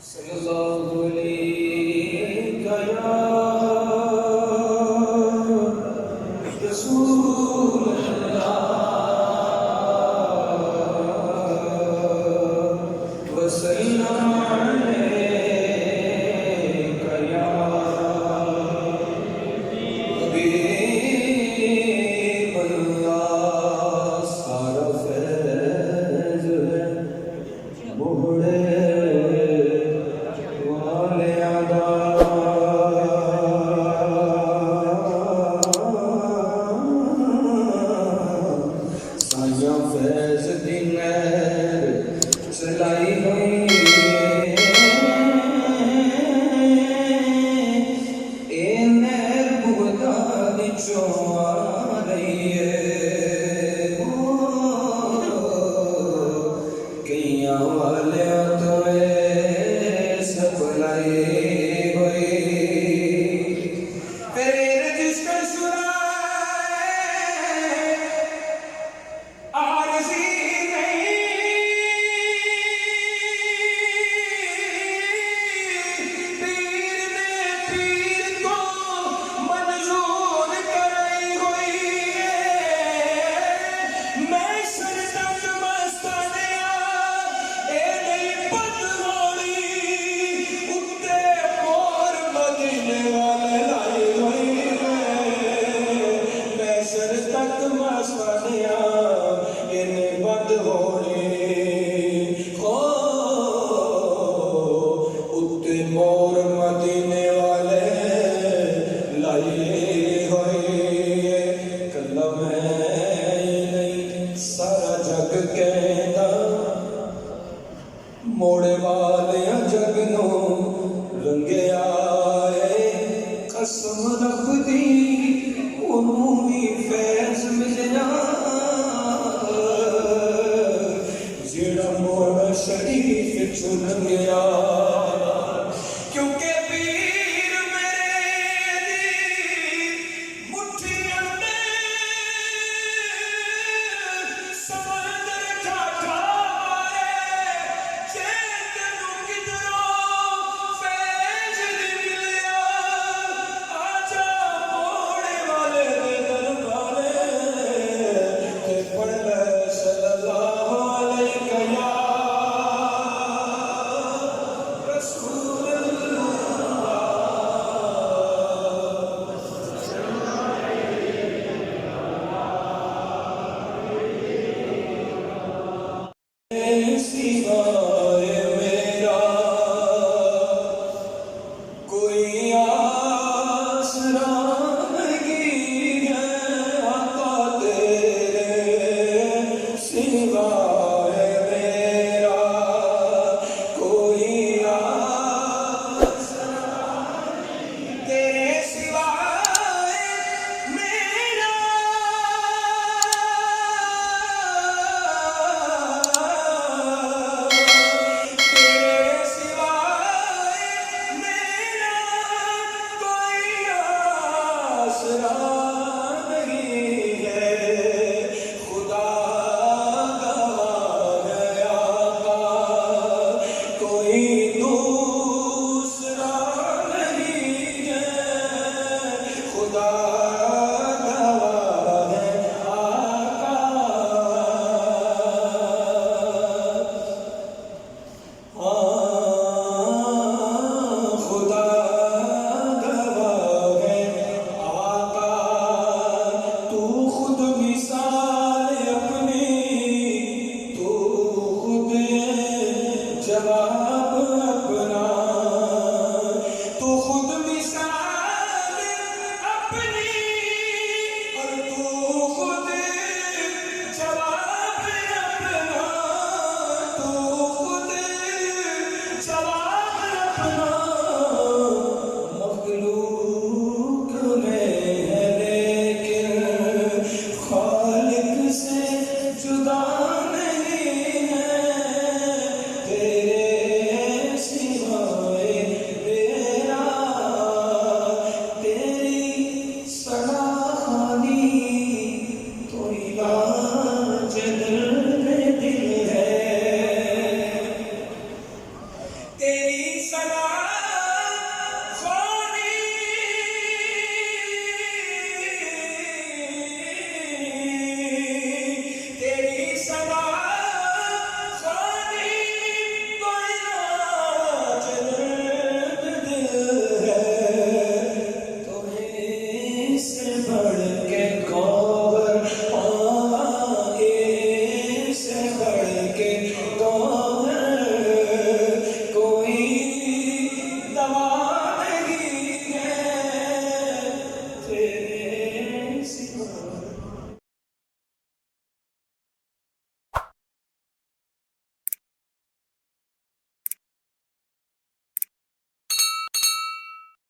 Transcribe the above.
सल्लल्लाहु अलैहि या रसूल अल्लाह वसल्लम अलैका या हबीब अल्लाह। सारा फैज़ है मोहड़े फैज़ दिन चलाई हुई ए नैर बुगदा निचों आ रही है कईयां वाले तो सपनाए हुई फिर रजिस्टर मोर मदीने वाले लाए होए कलम नहीं सारा जग कहना मोड़े वाले जग नो रंगे आए कसम रब दी ओनू भी फैज़ मिलना जेड़ा मोड़ शरीफ चुन गया क्योंकि पीर मेरे मुट्ठियां में समंदर ठाठा मारे चेतनु किधरों फैज़ मिलिया आजा मोड़े वाले दरबारे ते पढ़ ले सल्लल्लाहु अलैहि या रसूल सिवाय मेरा कोई आसरा नहीं है आका तेरे सिवाय मेरा कोई आसरा तेरे सिवाय मेरा नहीं है खुदा गवाह है आका कोई दूसरा नहीं है खुदा गवाह है आका खुदा जवाब अपना तू खुद मिसाल अपनी और तू खुद जवाब अपना तू खुद जवाब अपना